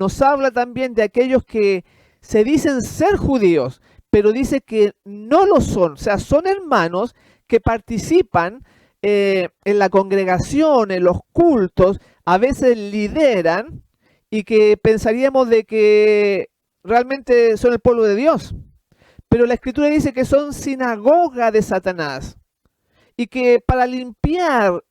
nos habla también de aquellos que se dicen ser judíos, pero dice que no lo son. O sea, son hermanos que participan en la congregación, en los cultos, a veces lideran y que pensaríamos de que realmente son el pueblo de Dios. Pero la Escritura dice que son sinagoga de Satanás y que para limpiar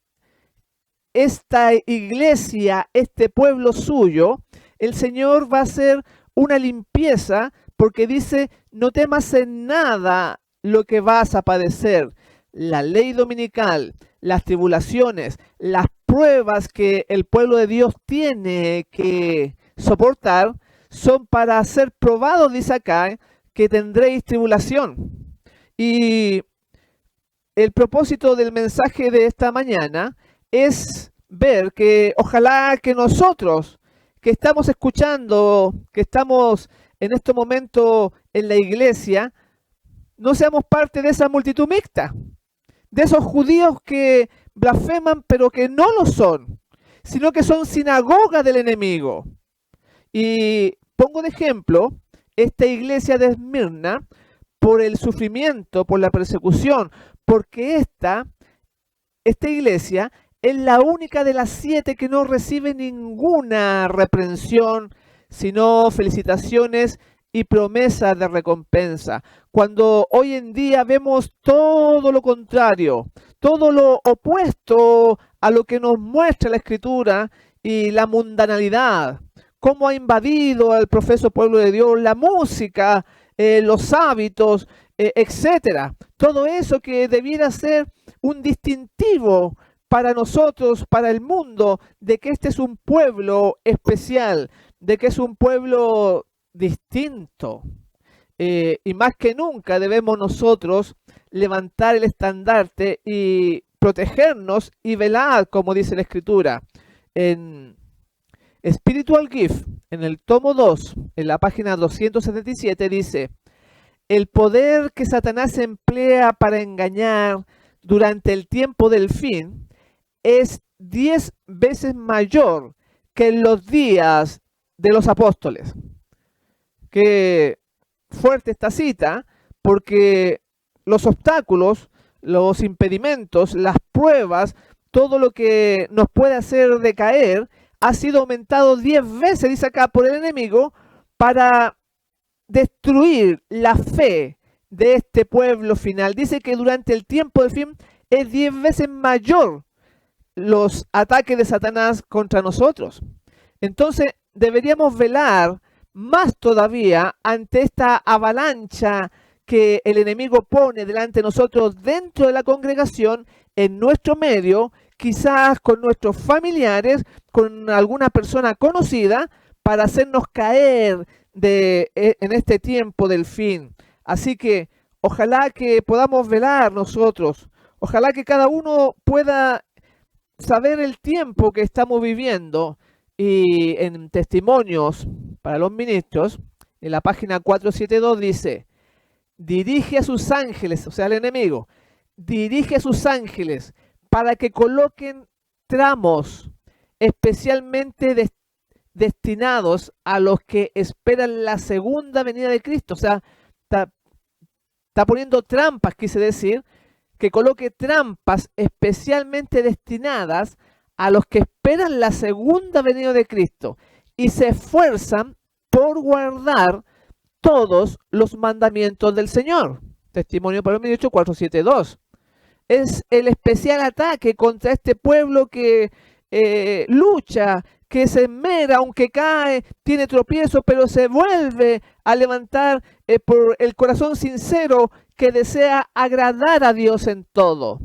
esta iglesia, este pueblo suyo, el Señor va a hacer una limpieza porque dice, no temas en nada lo que vas a padecer. La ley dominical, las tribulaciones, las pruebas que el pueblo de Dios tiene que soportar son para ser probados, dice acá, que tendréis tribulación. Y el propósito del mensaje de esta mañana es ver que ojalá que nosotros que estamos escuchando, que estamos en este momento en la iglesia, no seamos parte de esa multitud mixta, de esos judíos que blasfeman pero que no lo son, sino que son sinagoga del enemigo. Y pongo de ejemplo esta iglesia de Esmirna por el sufrimiento, por la persecución, porque esta iglesia es la única de las 7 que no recibe ninguna reprensión, sino felicitaciones y promesas de recompensa. Cuando hoy en día vemos todo lo contrario, todo lo opuesto a lo que nos muestra la Escritura y la mundanalidad, cómo ha invadido al profeso pueblo de Dios, la música, los hábitos, etcétera. Todo eso que debiera ser un distintivo para nosotros, para el mundo, de que este es un pueblo especial, de que es un pueblo distinto. Y más que nunca debemos nosotros levantar el estandarte y protegernos y velar, como dice la Escritura. En Spiritual Gift, en el tomo 2, en la página 277, dice: el poder que Satanás emplea para engañar durante el tiempo del fin es 10 veces mayor que en los días de los apóstoles. Qué fuerte esta cita, porque los obstáculos, los impedimentos, las pruebas, todo lo que nos puede hacer decaer, ha sido aumentado 10 veces, dice acá, por el enemigo, para destruir la fe de este pueblo final. Dice que durante el tiempo del fin es 10 veces mayor los ataques de Satanás contra nosotros. Entonces deberíamos velar más todavía ante esta avalancha que el enemigo pone delante de nosotros dentro de la congregación, en nuestro medio, quizás con nuestros familiares, con alguna persona conocida, para hacernos caer en este tiempo del fin. Así que ojalá que podamos velar nosotros, ojalá que cada uno pueda saber el tiempo que estamos viviendo. Y en Testimonios para los Ministros, en la página 472 dice: dirige a sus ángeles, o sea, el enemigo, dirige a sus ángeles para que coloquen tramos especialmente destinados a los que esperan la segunda venida de Cristo. O sea, está poniendo trampas, quise decir, que coloque trampas especialmente destinadas a los que esperan la segunda venida de Cristo y se esfuerzan por guardar todos los mandamientos del Señor. Testimonio para el 472. Es el especial ataque contra este pueblo que lucha, que se esmera, aunque cae, tiene tropiezo, pero se vuelve a levantar por el corazón sincero que desea agradar a Dios en todo.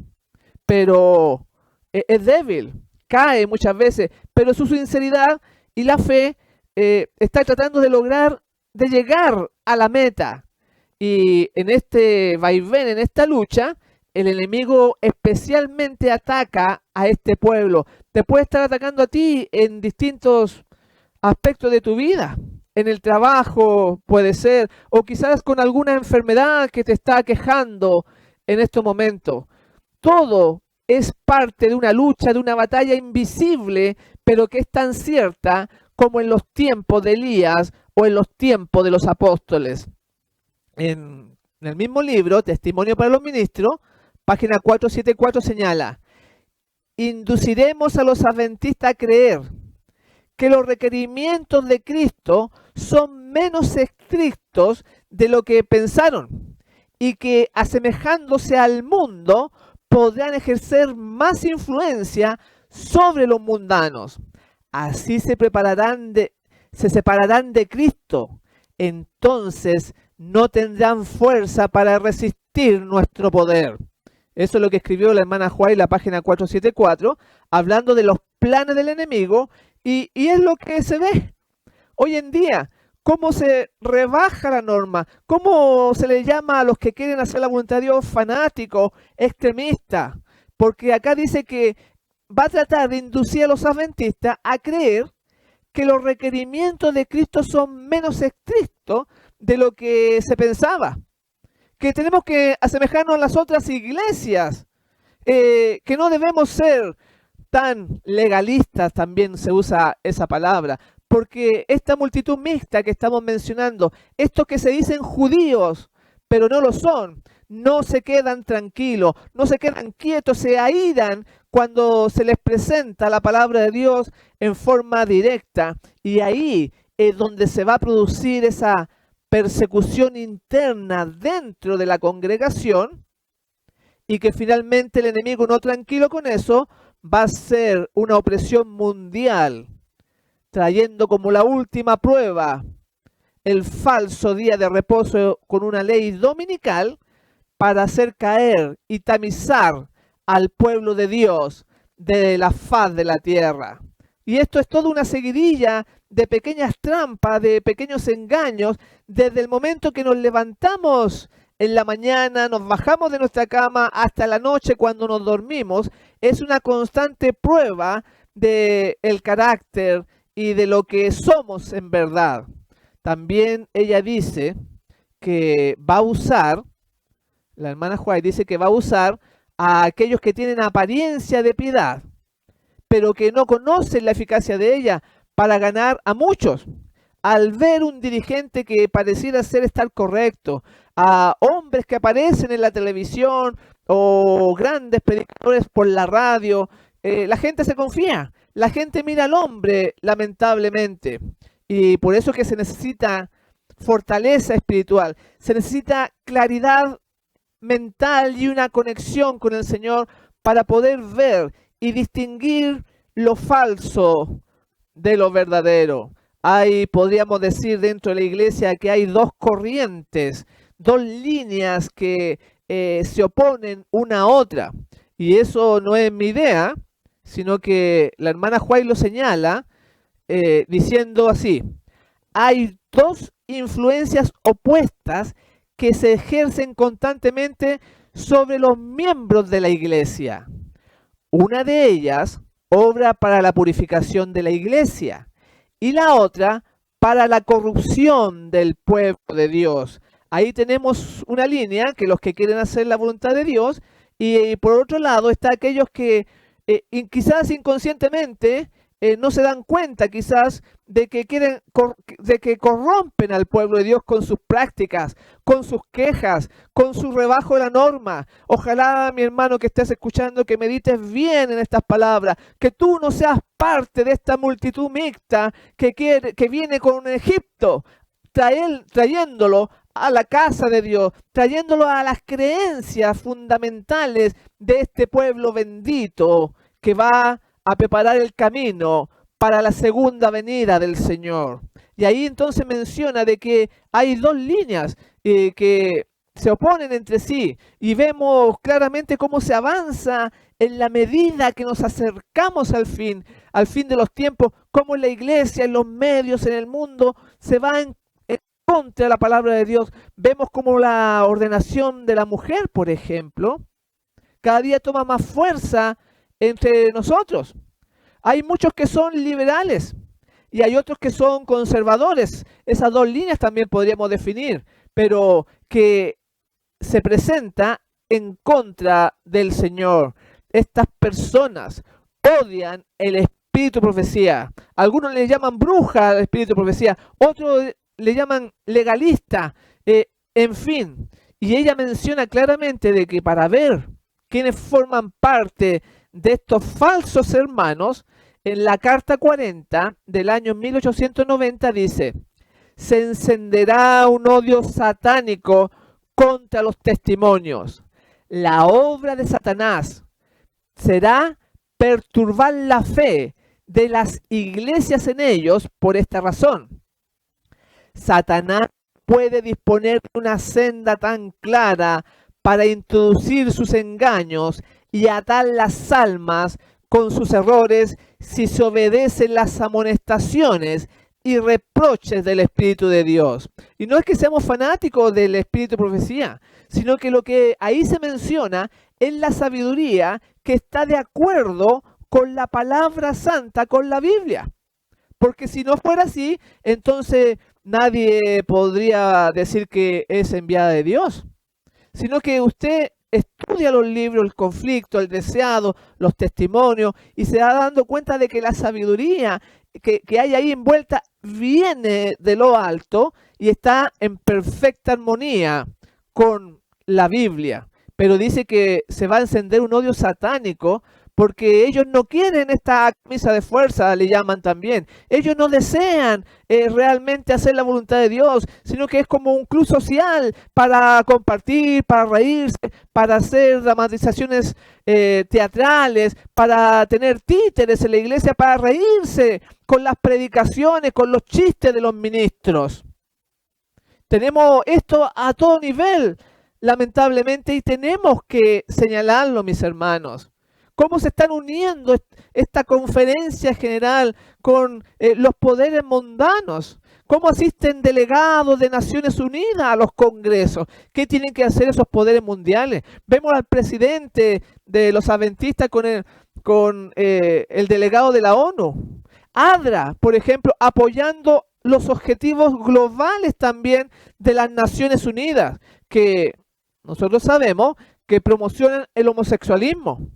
Pero es débil, cae muchas veces, pero su sinceridad y la fe está tratando de lograr, de llegar a la meta. Y en este vaivén, en esta lucha, el enemigo especialmente ataca a este pueblo. Te puede estar atacando a ti en distintos aspectos de tu vida. En el trabajo puede ser, o quizás con alguna enfermedad que te está aquejando en estos momentos. Todo es parte de una lucha, de una batalla invisible, pero que es tan cierta como en los tiempos de Elías o en los tiempos de los apóstoles. En el mismo libro, Testimonio para los Ministros, página 474 señala: induciremos a los adventistas a creer que los requerimientos de Cristo son menos estrictos de lo que pensaron y que, asemejándose al mundo, podrán ejercer más influencia sobre los mundanos. Así se separarán de Cristo. Entonces no tendrán fuerza para resistir nuestro poder. Eso es lo que escribió la hermana White en la página 474, hablando de los planes del enemigo, y es lo que se ve hoy en día. Cómo se rebaja la norma, cómo se le llama a los que quieren hacer la voluntad de Dios fanáticos, extremistas, porque acá dice que va a tratar de inducir a los adventistas a creer que los requerimientos de Cristo son menos estrictos de lo que se pensaba, que tenemos que asemejarnos a las otras iglesias, que no debemos ser tan legalistas, también se usa esa palabra, porque esta multitud mixta que estamos mencionando, estos que se dicen judíos, pero no lo son, no se quedan tranquilos, no se quedan quietos, se airan cuando se les presenta la palabra de Dios en forma directa, y ahí es donde se va a producir esa persecución interna dentro de la congregación, y que finalmente el enemigo, no tranquilo con eso, va a ser una opresión mundial, trayendo como la última prueba el falso día de reposo con una ley dominical para hacer caer y tamizar al pueblo de Dios de la faz de la tierra. Y esto es toda una seguidilla de pequeñas trampas, de pequeños engaños, desde el momento que nos levantamos en la mañana, nos bajamos de nuestra cama hasta la noche cuando nos dormimos. Es una constante prueba del carácter y de lo que somos en verdad. También ella dice que va a usar, la hermana White dice que va a usar a aquellos que tienen apariencia de piedad, pero que no conocen la eficacia de ella, para ganar a muchos. Al ver un dirigente que pareciera estar correcto, a hombres que aparecen en la televisión o grandes predicadores por la radio, la gente se confía, la gente mira al hombre, lamentablemente, y por eso que se necesita fortaleza espiritual, se necesita claridad mental y una conexión con el Señor para poder ver y distinguir lo falso de lo verdadero. Podríamos decir dentro de la iglesia que hay dos corrientes, dos líneas que se oponen una a otra. Y eso no es mi idea, sino que la hermana White lo señala diciendo así: hay dos influencias opuestas que se ejercen constantemente sobre los miembros de la iglesia. Una de ellas obra para la purificación de la iglesia y la otra para la corrupción del pueblo de Dios. Ahí tenemos una línea, que los que quieren hacer la voluntad de Dios, y por otro lado está aquellos que quizás inconscientemente no se dan cuenta quizás de que corrompen al pueblo de Dios con sus prácticas, con sus quejas, con su rebajo de la norma. Ojalá, mi hermano que estés escuchando, que medites bien en estas palabras, que tú no seas parte de esta multitud mixta que viene con Egipto, trayéndolo a la casa de Dios, trayéndolo a las creencias fundamentales de este pueblo bendito que va a preparar el camino para la segunda venida del Señor. Y ahí entonces menciona de que hay dos líneas que se oponen entre sí, y vemos claramente cómo se avanza en la medida que nos acercamos al fin de los tiempos, cómo en la iglesia, en los medios, en el mundo, se va en contra de la palabra de Dios. Vemos como la ordenación de la mujer, por ejemplo, cada día toma más fuerza entre nosotros. Hay muchos que son liberales y hay otros que son conservadores. Esas dos líneas también podríamos definir, pero que se presenta en contra del Señor. Estas personas odian el espíritu espíritu de profecía. Algunos le llaman bruja al espíritu de profecía, otros le llaman legalista, en fin. Y ella menciona claramente de que para ver quiénes forman parte de estos falsos hermanos, en la carta 40 del año 1890 dice: se encenderá un odio satánico contra los testimonios. La obra de Satanás será perturbar la fe de las iglesias en ellos por esta razón. Satanás puede disponer de una senda tan clara para introducir sus engaños y atar las almas con sus errores si se obedecen las amonestaciones y reproches del Espíritu de Dios. Y no es que seamos fanáticos del Espíritu de profecía, sino que lo que ahí se menciona es la sabiduría que está de acuerdo con la palabra santa, con la Biblia. Porque si no fuera así, entonces nadie podría decir que es enviada de Dios. Sino que usted estudia los libros, el conflicto, el deseado, los testimonios, y se va dando cuenta de que la sabiduría que hay ahí envuelta viene de lo alto y está en perfecta armonía con la Biblia. Pero dice que se va a encender un odio satánico porque ellos no quieren esta camisa de fuerza, le llaman también. Ellos no desean realmente hacer la voluntad de Dios, sino que es como un club social para compartir, para reírse, para hacer dramatizaciones teatrales, para tener títeres en la iglesia, para reírse con las predicaciones, con los chistes de los ministros. Tenemos esto a todo nivel, lamentablemente, y tenemos que señalarlo, mis hermanos. Cómo se están uniendo esta conferencia general con los poderes mundanos. Cómo asisten delegados de Naciones Unidas a los congresos. ¿Qué tienen que hacer esos poderes mundiales? Vemos al presidente de los adventistas con el delegado de la ONU. ADRA, por ejemplo, apoyando los objetivos globales también de las Naciones Unidas, que nosotros sabemos que promocionan el homosexualismo,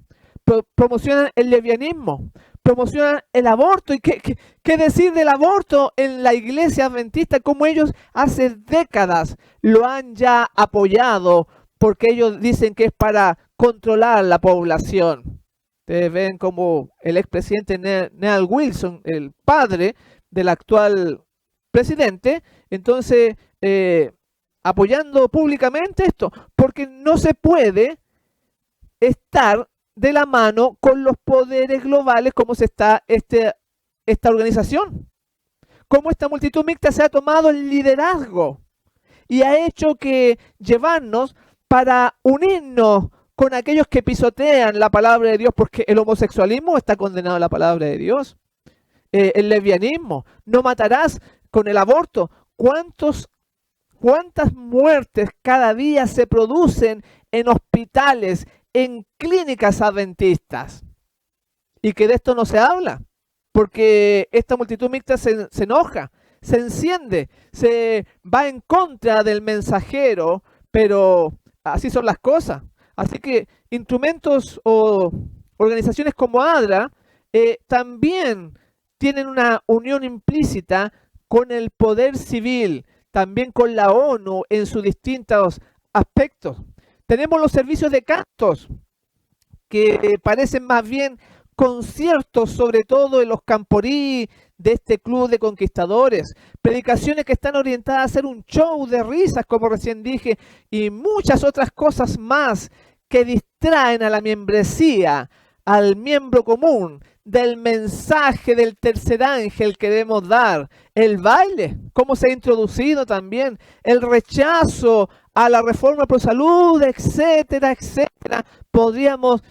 promocionan el lesbianismo, promocionan el aborto. ¿Y qué decir del aborto en la iglesia adventista? Como ellos hace décadas lo han ya apoyado, porque ellos dicen que es para controlar la población. Ustedes ven como el expresidente Neal Wilson, el padre del actual presidente, entonces apoyando públicamente esto, porque no se puede estar de la mano con los poderes globales como se está esta organización. Como esta multitud mixta se ha tomado el liderazgo y ha hecho que llevarnos para unirnos con aquellos que pisotean la palabra de Dios, porque el homosexualismo está condenado a la palabra de Dios. El lesbianismo, no matarás, con el aborto. ¿Cuántas muertes cada día se producen en hospitales, en clínicas adventistas? Y que de esto no se habla, porque esta multitud mixta se enoja, se enciende, se va en contra del mensajero, pero así son las cosas. Así que instrumentos o organizaciones como ADRA también tienen una unión implícita con el poder civil, también con la ONU en sus distintos aspectos. Tenemos los servicios de cantos, que parecen más bien conciertos, sobre todo en los camporí de este club de conquistadores. Predicaciones que están orientadas a hacer un show de risas, como recién dije, y muchas otras cosas más que distraen a la membresía, al miembro común, del mensaje del tercer ángel que debemos dar. El baile, cómo se ha introducido también, el rechazo a la reforma pro salud, etcétera, etcétera. Podríamos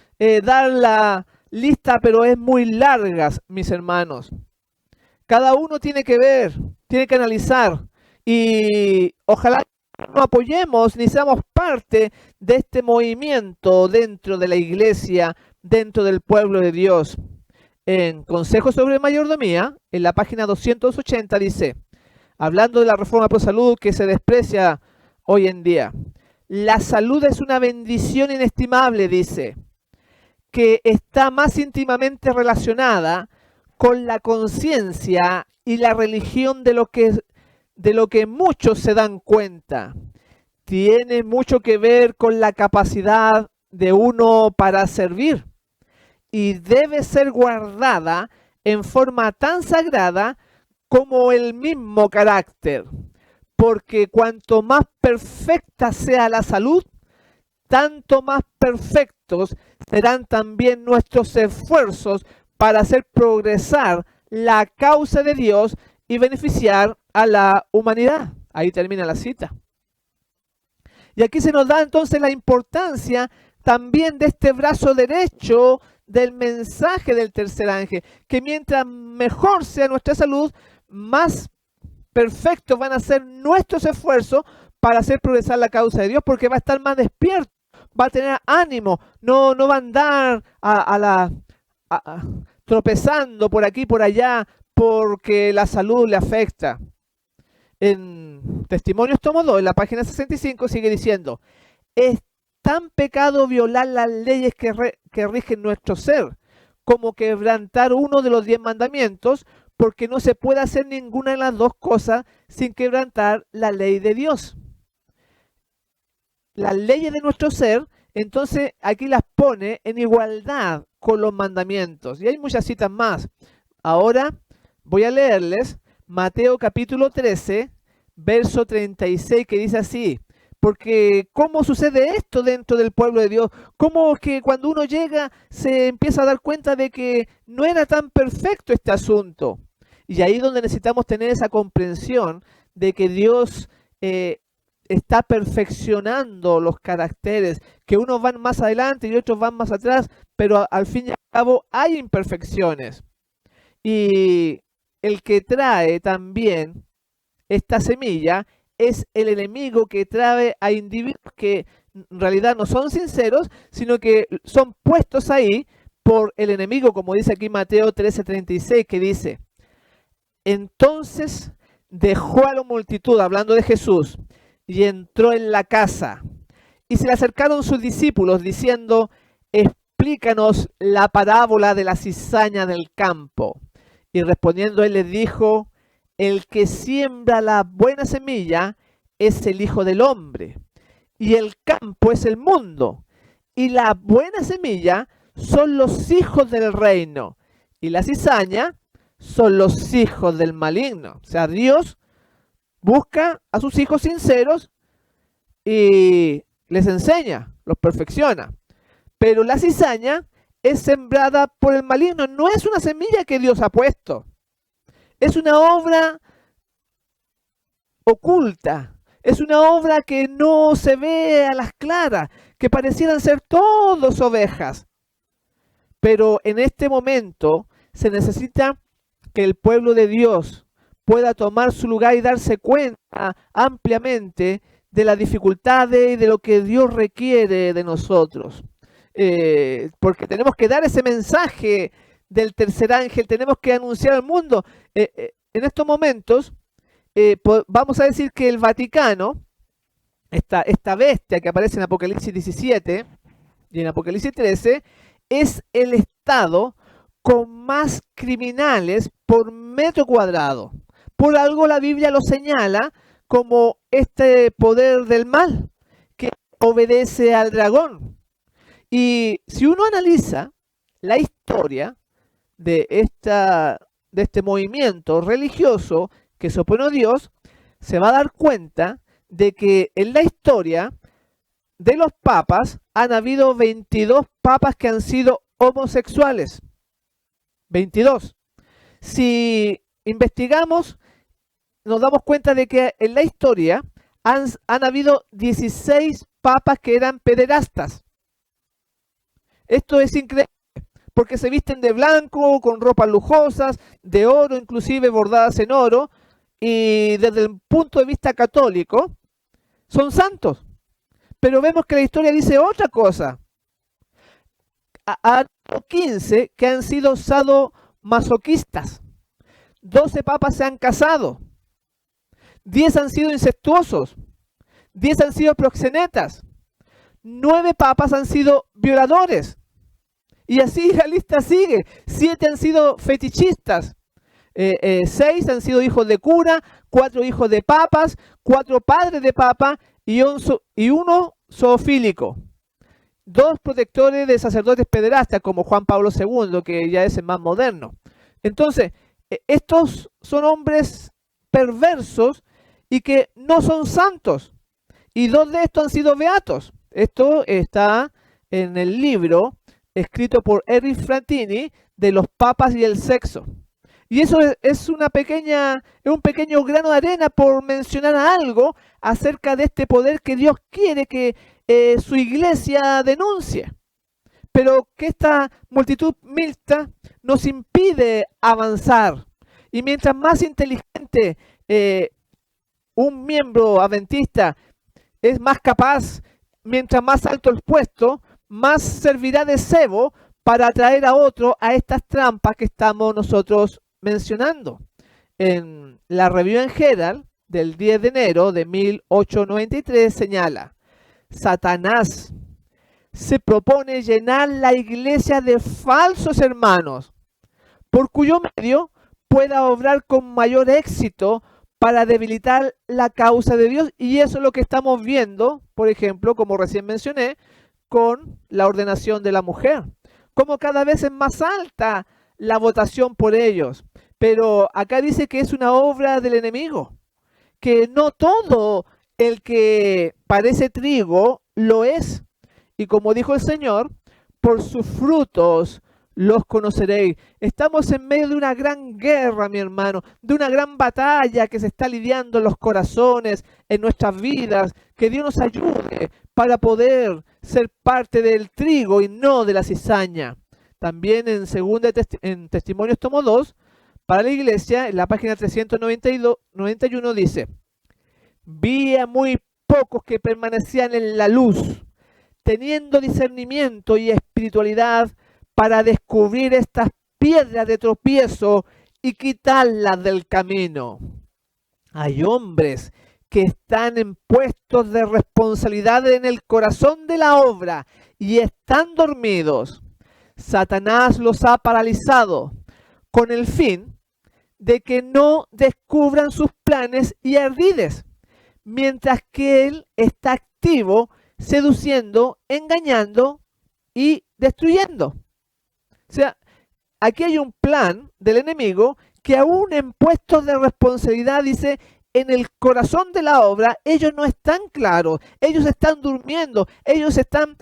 dar la lista, pero es muy larga, mis hermanos. Cada uno tiene que ver, tiene que analizar, y ojalá no apoyemos ni seamos parte de este movimiento dentro de la iglesia, dentro del pueblo de Dios. En Consejo sobre Mayordomía, en la página 280 dice, hablando de la reforma pro salud que se desprecia hoy en día: la salud es una bendición inestimable, dice, que está más íntimamente relacionada con la conciencia y la religión de lo que muchos se dan cuenta. Tiene mucho que ver con la capacidad de uno para servir y debe ser guardada en forma tan sagrada como el mismo carácter, porque cuanto más perfecta sea la salud, tanto más perfectos serán también nuestros esfuerzos para hacer progresar la causa de Dios y beneficiar a la humanidad. Ahí termina la cita. Y aquí se nos da entonces la importancia también de este brazo derecho del mensaje del tercer ángel, que mientras mejor sea nuestra salud, más perfectos van a ser nuestros esfuerzos para hacer progresar la causa de Dios, porque va a estar más despierto, va a tener ánimo, no va a andar tropezando por aquí y por allá porque la salud le afecta. En Testimonios tomo 2, en la página 65, sigue diciendo: es tan pecado violar las leyes que rigen nuestro ser, como quebrantar uno de los 10 mandamientos, porque no se puede hacer ninguna de las dos cosas sin quebrantar la ley de Dios. Las leyes de nuestro ser, entonces aquí las pone en igualdad con los mandamientos. Y hay muchas citas más. Ahora voy a leerles Mateo capítulo 13, verso 36, que dice así: porque ¿cómo sucede esto dentro del pueblo de Dios? ¿Cómo que cuando uno llega se empieza a dar cuenta de que no era tan perfecto este asunto? Y ahí es donde necesitamos tener esa comprensión de que Dios está perfeccionando los caracteres, que unos van más adelante y otros van más atrás, pero al fin y al cabo hay imperfecciones. Y el que trae también esta semilla es el enemigo, que trae a individuos que en realidad no son sinceros, sino que son puestos ahí por el enemigo, como dice aquí Mateo 13:36, que dice: entonces dejó a la multitud, hablando de Jesús, y entró en la casa. Y se le acercaron sus discípulos diciendo: explícanos la parábola de la cizaña del campo. Y respondiendo él les dijo: el que siembra la buena semilla es el Hijo del Hombre, y el campo es el mundo, y la buena semilla son los hijos del reino, y la cizaña son los hijos del maligno. O sea, Dios busca a sus hijos sinceros y les enseña, los perfecciona. Pero la cizaña es sembrada por el maligno, no es una semilla que Dios ha puesto. Es una obra oculta, es una obra que no se ve a las claras, que parecieran ser todos ovejas. Pero en este momento se necesita que el pueblo de Dios pueda tomar su lugar y darse cuenta ampliamente de las dificultades y de lo que Dios requiere de nosotros. Porque tenemos que dar ese mensaje del tercer ángel, tenemos que anunciar al mundo. En estos momentos, vamos a decir que el Vaticano, esta bestia que aparece en Apocalipsis 17 y en Apocalipsis 13, es el estado con más criminales por metro cuadrado. Por algo la Biblia lo señala como este poder del mal que obedece al dragón. Y si uno analiza la historia de este movimiento religioso que se opone a Dios, se va a dar cuenta de que en la historia de los papas han habido 22 papas que han sido homosexuales. 22. Si investigamos, nos damos cuenta de que en la historia han habido 16 papas que eran pederastas. Esto es increíble, porque se visten de blanco, con ropas lujosas, de oro, inclusive bordadas en oro, y desde el punto de vista católico, son santos. Pero vemos que la historia dice otra cosa. Hay 15 que han sido sadomasoquistas. 12 papas se han casado. 10 han sido incestuosos. 10 han sido proxenetas. 9 papas han sido violadores. Y así la lista sigue. 7 han sido fetichistas. 6 han sido hijos de cura, 4 hijos de papas, 4 padres de papa y uno zoofílico. 2 protectores de sacerdotes pederastas, como Juan Pablo II, que ya es el más moderno. Entonces, estos son hombres perversos y que no son santos. Y 2 de estos han sido beatos. Esto está en el libro escrito por Eric Frattini de los papas y el sexo. Y eso es un pequeño grano de arena por mencionar algo acerca de este poder que Dios quiere que su iglesia denuncie. Pero que esta multitud mixta nos impide avanzar. Y mientras más inteligente un miembro adventista es más capaz, mientras más alto el puesto, más servirá de cebo para atraer a otro a estas trampas que estamos nosotros mencionando. En la Review and Herald del 10 de enero de 1893 señala: Satanás se propone llenar la iglesia de falsos hermanos, por cuyo medio pueda obrar con mayor éxito para debilitar la causa de Dios. Y eso es lo que estamos viendo, por ejemplo, como recién mencioné, con la ordenación de la mujer. Como cada vez es más alta la votación por ellos. Pero acá dice que es una obra del enemigo, que no todo el que parece trigo lo es. Y como dijo el Señor, por sus frutos los conoceréis. Estamos en medio de una gran guerra, mi hermano, de una gran batalla que se está lidiando en los corazones, en nuestras vidas. Que Dios nos ayude para poder ser parte del trigo y no de la cizaña. También en Testimonios tomo 2, para la iglesia, en la página 391 dice: vi a muy pocos que permanecían en la luz, teniendo discernimiento y espiritualidad para descubrir estas piedras de tropiezo y quitarlas del camino. Hay hombres que están en puestos de responsabilidad en el corazón de la obra y están dormidos. Satanás los ha paralizado con el fin de que no descubran sus planes y ardides, mientras que él está activo, seduciendo, engañando y destruyendo. O sea, aquí hay un plan del enemigo que aún en puestos de responsabilidad, dice, en el corazón de la obra, ellos no están claros, ellos están durmiendo, ellos están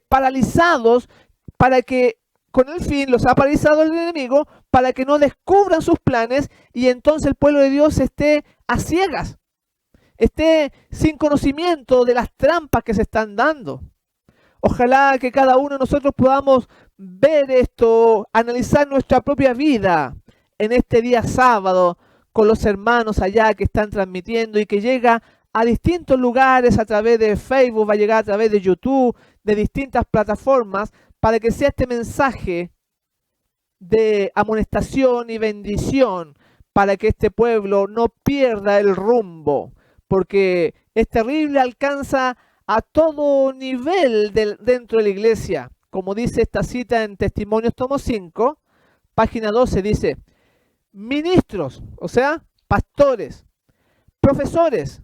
paralizados, para que, con el fin, los ha paralizado el enemigo, para que no descubran sus planes y entonces el pueblo de Dios esté a ciegas, esté sin conocimiento de las trampas que se están dando. Ojalá que cada uno de nosotros podamos ver esto, analizar nuestra propia vida en este día sábado con los hermanos allá que están transmitiendo y que llega a distintos lugares a través de Facebook, va a llegar a través de YouTube, de distintas plataformas, para que sea este mensaje de amonestación y bendición para que este pueblo no pierda el rumbo, porque es terrible, alcanza a todo nivel dentro de la iglesia. Como dice esta cita en Testimonios tomo 5, página 12, dice: ministros, o sea, pastores, profesores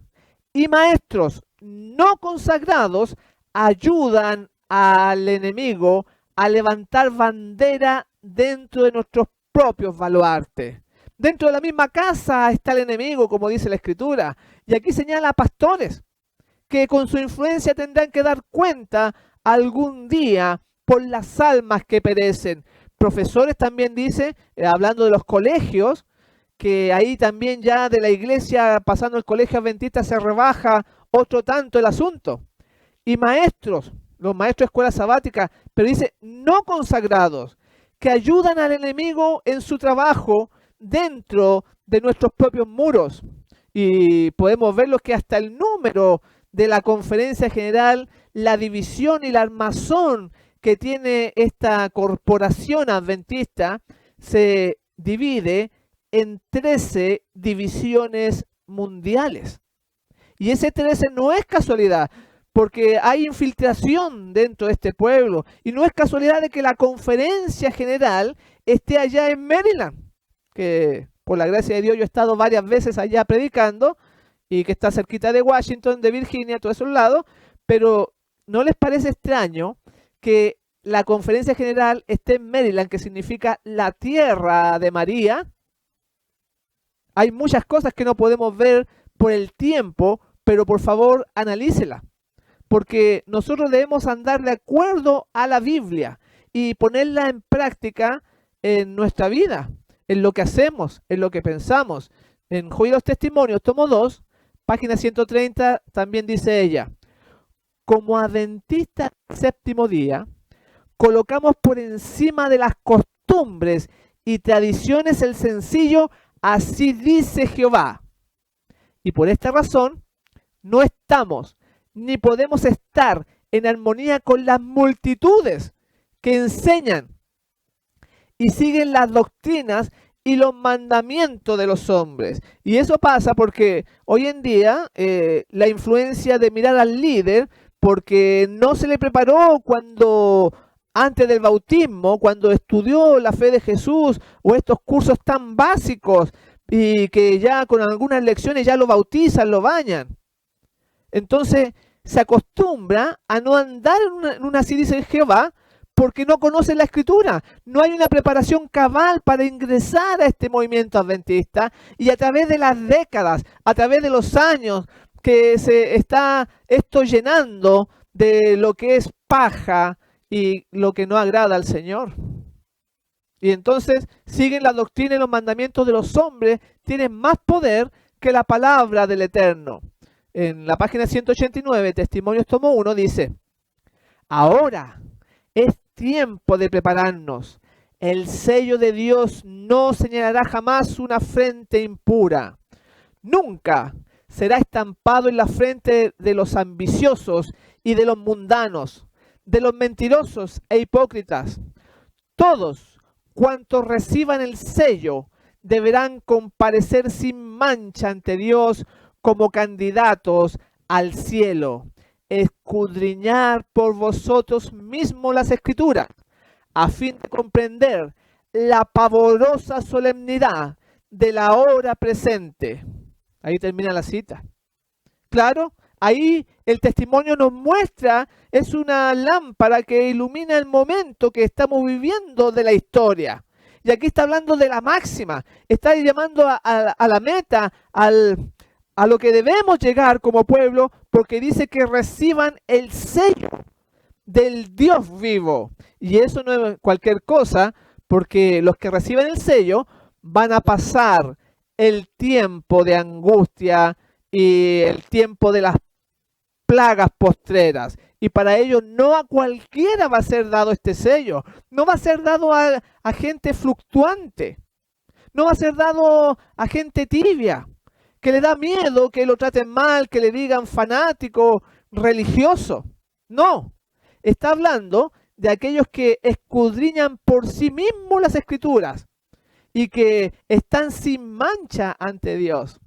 y maestros no consagrados ayudan al enemigo a levantar bandera dentro de nuestros propios baluartes. Dentro de la misma casa está el enemigo, como dice la Escritura. Y aquí señala a pastores que con su influencia tendrán que dar cuenta algún día por las almas que perecen. Profesores también dice, hablando de los colegios, que ahí también ya de la iglesia, pasando el colegio adventista, se rebaja otro tanto el asunto. Y maestros, los maestros de escuela sabática, pero dice no consagrados, que ayudan al enemigo en su trabajo dentro de nuestros propios muros. Y podemos verlo que hasta el número de la conferencia general, la división y la armazón que tiene esta corporación adventista, se divide en 13 divisiones mundiales. Y ese 13 no es casualidad. porque hay infiltración dentro de este pueblo. Y no es casualidad de que la conferencia general esté allá en Maryland, que por la gracia de Dios yo he estado varias veces allá predicando, y que está cerquita de Washington, de Virginia, todos esos lados, pero ¿no les parece extraño que la conferencia general esté en Maryland, que significa la tierra de María? Hay muchas cosas que no podemos ver por el tiempo, pero por favor analícela, porque nosotros debemos andar de acuerdo a la Biblia y ponerla en práctica en nuestra vida, en lo que hacemos, en lo que pensamos. En Joya de los Testimonios, tomo 2, página 130, también dice ella: como adventistas del séptimo día, colocamos por encima de las costumbres y tradiciones el sencillo "así dice Jehová". Y por esta razón no estamos ni podemos estar en armonía con las multitudes que enseñan y siguen las doctrinas y los mandamientos de los hombres. Y eso pasa porque hoy en día la influencia de mirar al líder, porque no se le preparó cuando antes del bautismo, cuando estudió la fe de Jesús, o estos cursos tan básicos, y que ya con algunas lecciones ya lo bautizan, lo bañan. Entonces se acostumbra a no andar en una así dice Jehová, porque no conoce la escritura. No hay una preparación cabal para ingresar a este movimiento adventista, y a través de las décadas, a través de los años, que se está esto llenando de lo que es paja y lo que no agrada al Señor. Y entonces siguen la doctrina y los mandamientos de los hombres, tienen más poder que la palabra del Eterno. En la página 189, Testimonios tomo 1, dice: ahora es tiempo de prepararnos. El sello de Dios no señalará jamás una frente impura. Nunca será estampado en la frente de los ambiciosos y de los mundanos, de los mentirosos e hipócritas. Todos cuantos reciban el sello deberán comparecer sin mancha ante Dios como candidatos al cielo. Escudriñar por vosotros mismos las Escrituras, a fin de comprender la pavorosa solemnidad de la hora presente. Ahí termina la cita. Claro, ahí el testimonio nos muestra, es una lámpara que ilumina el momento que estamos viviendo de la historia. Y aquí está hablando de la máxima, está llamando a la meta, a lo que debemos llegar como pueblo, porque dice que reciban el sello del Dios vivo. Y eso no es cualquier cosa, porque los que reciben el sello van a pasar el tiempo de angustia y el tiempo de las plagas postreras. Y para ellos no a cualquiera va a ser dado este sello. No va a ser dado a gente fluctuante. No va a ser dado a gente tibia, que le da miedo que lo traten mal, que le digan fanático, religioso. No, está hablando de aquellos que escudriñan por sí mismos las Escrituras y que están sin mancha ante Dios.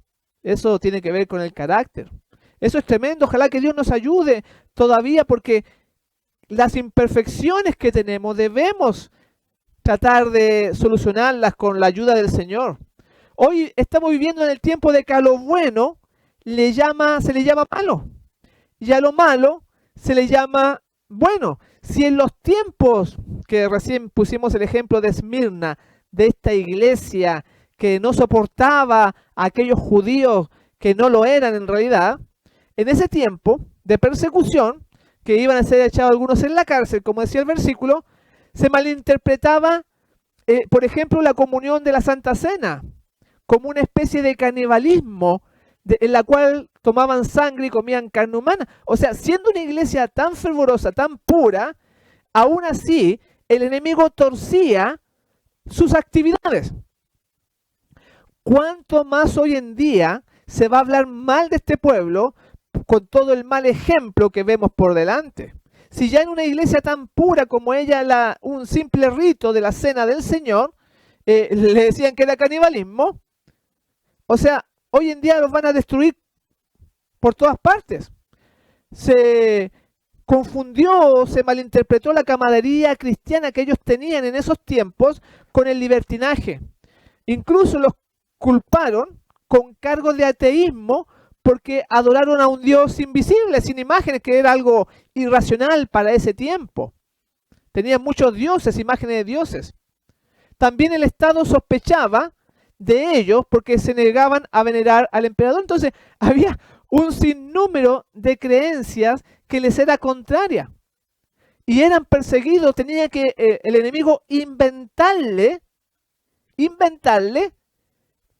Eso tiene que ver con el carácter. Eso es tremendo. Ojalá que Dios nos ayude todavía, porque las imperfecciones que tenemos debemos tratar de solucionarlas con la ayuda del Señor. Hoy estamos viviendo en el tiempo de que a lo bueno se le llama malo, y a lo malo se le llama bueno. Si en los tiempos que recién pusimos el ejemplo de Esmirna, de esta iglesia que no soportaba a aquellos judíos que no lo eran en realidad, en ese tiempo de persecución, que iban a ser echados algunos en la cárcel, como decía el versículo, se malinterpretaba, por ejemplo, la comunión de la Santa Cena, como una especie de canibalismo, en la cual tomaban sangre y comían carne humana. O sea, siendo una iglesia tan fervorosa, tan pura, aún así el enemigo torcía sus actividades. ¿Cuánto más hoy en día se va a hablar mal de este pueblo con todo el mal ejemplo que vemos por delante? Si ya en una iglesia tan pura como ella, un simple rito de la cena del Señor, le decían que era canibalismo. O sea, hoy en día los van a destruir por todas partes. se confundió, se malinterpretó la camaradería cristiana que ellos tenían en esos tiempos con el libertinaje. Incluso los culparon con cargos de ateísmo porque adoraron a un Dios invisible, sin imágenes, que era algo irracional para ese tiempo. Tenían muchos dioses, imágenes de dioses. También el Estado sospechaba de ellos porque se negaban a venerar al emperador. Entonces había un sinnúmero de creencias que les era contraria. Y eran perseguidos, tenía que el enemigo inventarle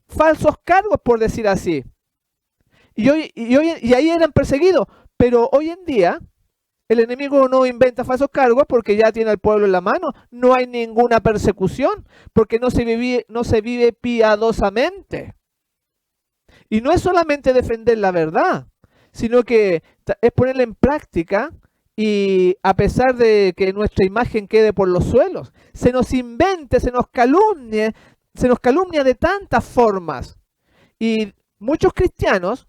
falsos cargos, por decir así. Y ahí eran perseguidos. Pero hoy en día el enemigo no inventa falsos cargos porque ya tiene al pueblo en la mano. No hay ninguna persecución porque no se vive piadosamente. Y no es solamente defender la verdad, sino que es ponerla en práctica, y a pesar de que nuestra imagen quede por los suelos, se nos invente, se nos calumnia de tantas formas. Y muchos cristianos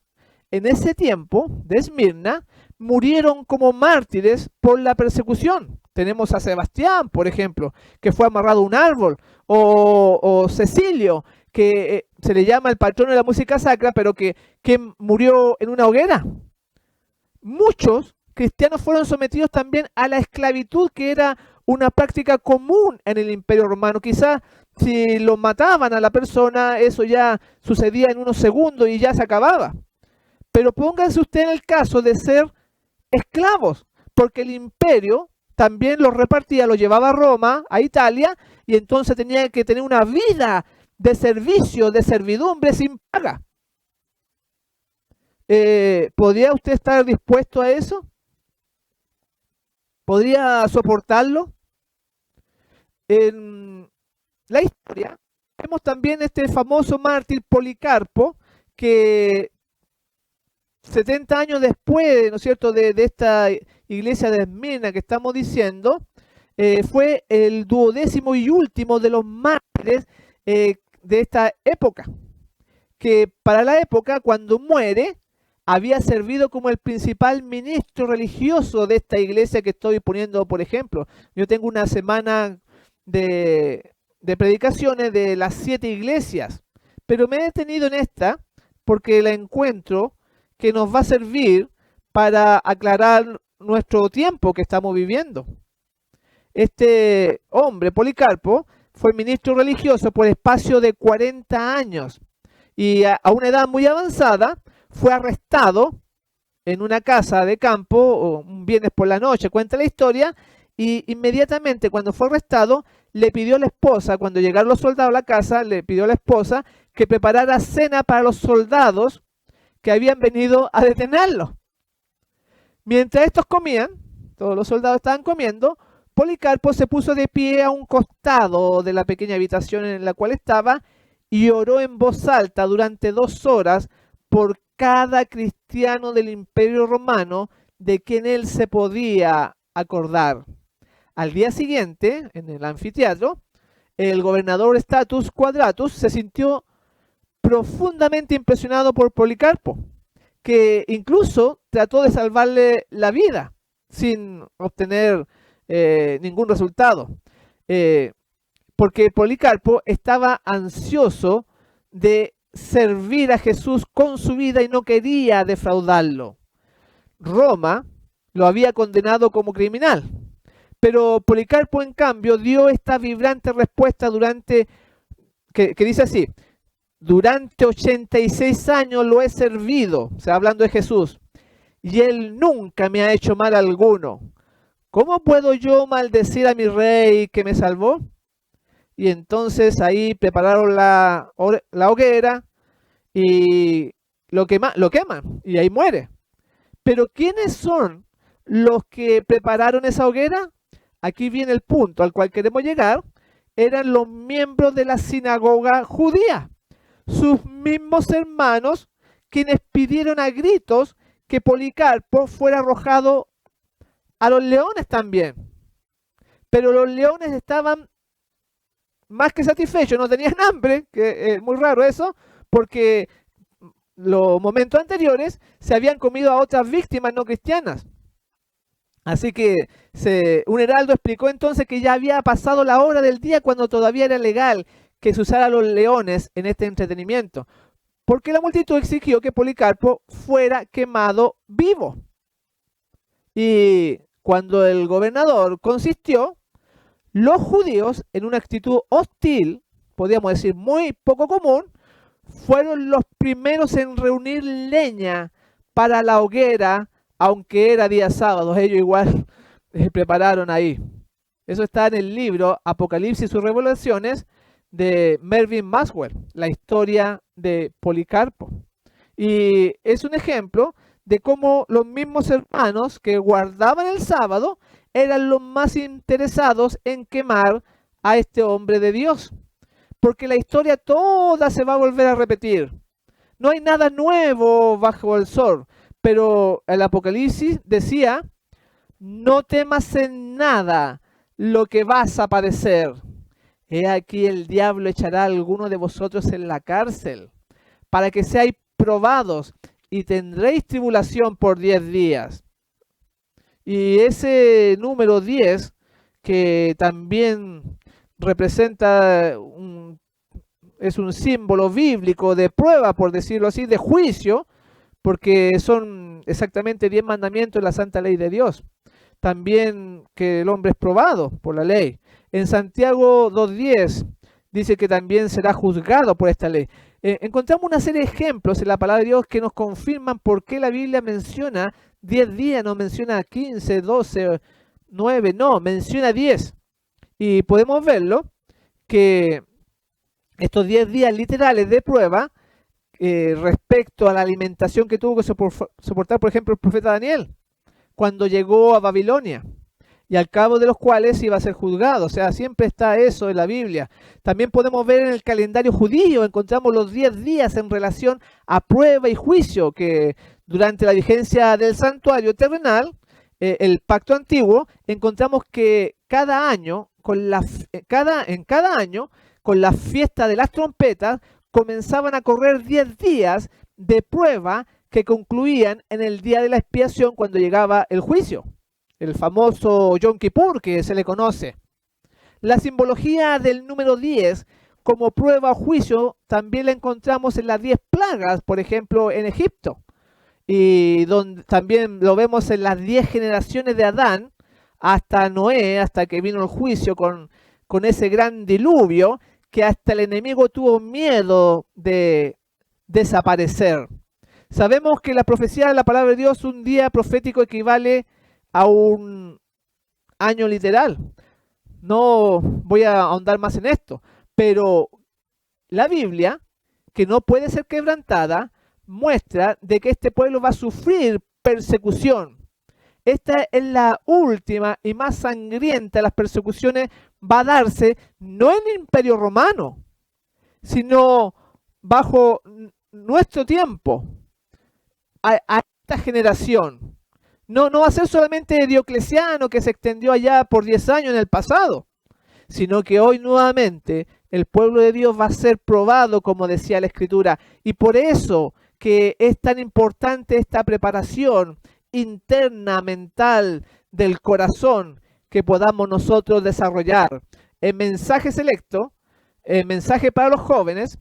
en ese tiempo de Esmirna murieron como mártires por la persecución. Tenemos a Sebastián, por ejemplo, que fue amarrado a un árbol, o Cecilio, que se le llama el patrón de la música sacra, pero que murió en una hoguera. Muchos cristianos fueron sometidos también a la esclavitud, que era una práctica común en el Imperio Romano. Quizás si lo mataban a la persona, eso ya sucedía en unos segundos y ya se acababa. Pero pónganse usted en el caso de ser esclavos, porque el imperio también los repartía, los llevaba a Roma, a Italia, y entonces tenía que tener una vida de servicio, de servidumbre sin paga. ¿Podría usted estar dispuesto a eso? ¿Podría soportarlo? En la historia vemos también este famoso mártir Policarpo, que 70 años después, ¿no es cierto?, de esta iglesia de Esmirna que estamos diciendo, fue el 12º y último de los mártires de esta época, que para la época, cuando muere, había servido como el principal ministro religioso de esta iglesia que estoy poniendo, por ejemplo. Yo tengo una semana de predicaciones de las 7 iglesias, pero me he detenido en esta porque la encuentro que nos va a servir para aclarar nuestro tiempo que estamos viviendo. Este hombre, Policarpo, fue ministro religioso por espacio de 40 años y a una edad muy avanzada fue arrestado en una casa de campo, o un viernes por la noche, cuenta la historia, y inmediatamente cuando fue arrestado le pidió a la esposa, cuando llegaron los soldados a la casa, le pidió a la esposa que preparara cena para los soldados que habían venido a detenerlo. Mientras estos comían, todos los soldados estaban comiendo, Policarpo se puso de pie a un costado de la pequeña habitación en la cual estaba y oró en voz alta durante 2 horas por cada cristiano del Imperio Romano de quien él se podía acordar. Al día siguiente, en el anfiteatro, el gobernador Status Quadratus se sintió profundamente impresionado por Policarpo, que incluso trató de salvarle la vida sin obtener ningún resultado, porque Policarpo estaba ansioso de servir a Jesús con su vida y no quería defraudarlo. Roma lo había condenado como criminal, pero Policarpo en cambio dio esta vibrante respuesta que dice así: durante 86 años lo he servido, o sea, hablando de Jesús, y él nunca me ha hecho mal alguno. ¿Cómo puedo yo maldecir a mi rey que me salvó? Y entonces ahí prepararon la hoguera y lo queman y ahí muere. Pero ¿quiénes son los que prepararon esa hoguera? Aquí viene el punto al cual queremos llegar. Eran los miembros de la sinagoga judía, sus mismos hermanos, quienes pidieron a gritos que Policarpo fuera arrojado a los leones también. Pero los leones estaban más que satisfechos, no tenían hambre, que es muy raro eso, porque los momentos anteriores se habían comido a otras víctimas no cristianas. Así que un heraldo explicó entonces que ya había pasado la hora del día cuando todavía era legal que se usara los leones en este entretenimiento, porque la multitud exigió que Policarpo fuera quemado vivo. Y cuando el gobernador consintió, los judíos, en una actitud hostil, podríamos decir muy poco común, fueron los primeros en reunir leña para la hoguera, aunque era día sábado. Ellos igual prepararon ahí. Eso está en el libro Apocalipsis y sus revelaciones de Mervyn Maxwell, la historia de Policarpo. Y es un ejemplo de cómo los mismos hermanos que guardaban el sábado eran los más interesados en quemar a este hombre de Dios. Porque la historia toda se va a volver a repetir. No hay nada nuevo bajo el sol. Pero el Apocalipsis decía, no temas en nada lo que vas a padecer. He aquí el diablo echará a alguno de vosotros en la cárcel, para que seáis probados y tendréis tribulación por 10 días. Y ese número 10, que también representa es un símbolo bíblico de prueba, por decirlo así, de juicio, porque son exactamente 10 mandamientos en la santa ley de Dios. También que el hombre es probado por la ley. En Santiago 2:10 dice que también será juzgado por esta ley. Encontramos una serie de ejemplos en la palabra de Dios que nos confirman por qué la Biblia menciona 10 días, no menciona 15, 12, 9, no, menciona 10. Y podemos verlo que estos 10 días literales de prueba respecto a la alimentación que tuvo que soportar, por ejemplo, el profeta Daniel cuando llegó a Babilonia, y al cabo de los cuales iba a ser juzgado. O sea, siempre está eso en la Biblia. También podemos ver en el calendario judío, encontramos los 10 días en relación a prueba y juicio, que durante la vigencia del santuario terrenal, el pacto antiguo, encontramos que cada año, en cada año, con la fiesta de las trompetas, comenzaban a correr 10 días de prueba que concluían en el día de la expiación, cuando llegaba el juicio, el famoso Yom Kippur que se le conoce. La simbología del número 10 como prueba o juicio también la encontramos en las 10 plagas, por ejemplo, en Egipto, y donde también lo vemos en las 10 generaciones de Adán hasta Noé, hasta que vino el juicio con ese gran diluvio, que hasta el enemigo tuvo miedo de desaparecer. Sabemos que la profecía de la palabra de Dios, un día profético equivale a un año literal. No voy a ahondar más en esto, pero la Biblia, que no puede ser quebrantada, muestra de que este pueblo va a sufrir persecución. Esta es la última y más sangrienta de las persecuciones. Va a darse no en el Imperio Romano, sino bajo nuestro tiempo, a esta generación. No va a ser solamente Diocleciano, que se extendió allá por 10 años en el pasado, sino que hoy nuevamente el pueblo de Dios va a ser probado, como decía la Escritura. Y por eso que es tan importante esta preparación interna, mental, del corazón, que podamos nosotros desarrollar. En Mensaje Selecto, el mensaje para los jóvenes,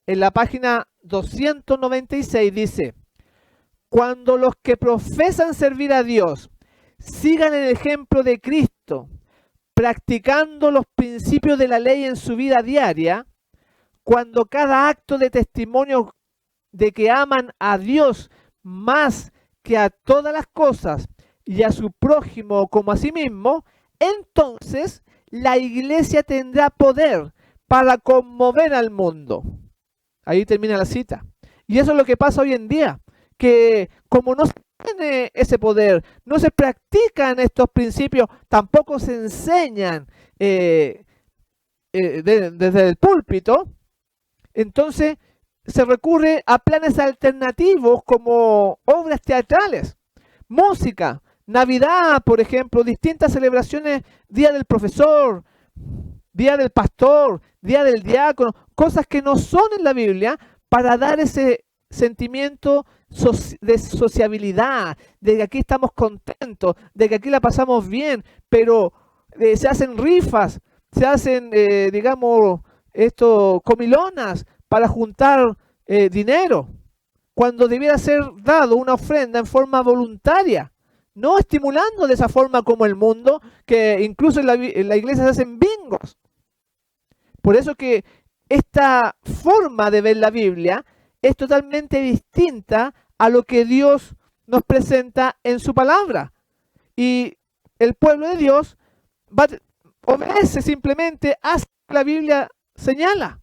en la página 296 dice: cuando los que profesan servir a Dios sigan el ejemplo de Cristo, practicando los principios de la ley en su vida diaria, cuando cada acto de testimonio de que aman a Dios más que a todas las cosas y a su prójimo como a sí mismo, entonces la iglesia tendrá poder para conmover al mundo. Ahí termina la cita. Y eso es lo que pasa hoy en día, que como no se tiene ese poder, no se practican estos principios, tampoco se enseñan desde el púlpito, entonces se recurre a planes alternativos como obras teatrales, música, Navidad, por ejemplo, distintas celebraciones, Día del Profesor, Día del Pastor, Día del Diácono, cosas que no son en la Biblia, para dar ese sentimiento de sociabilidad, de que aquí estamos contentos, de que aquí la pasamos bien, pero se hacen rifas, se hacen, digamos, comilonas para juntar dinero, cuando debiera ser dado una ofrenda en forma voluntaria, no estimulando de esa forma como el mundo, que incluso en la iglesia se hacen bingos. Por eso que esta forma de ver la Biblia es totalmente distinta a lo que Dios nos presenta en su palabra. Y el pueblo de Dios obedece simplemente hace lo que la Biblia señala.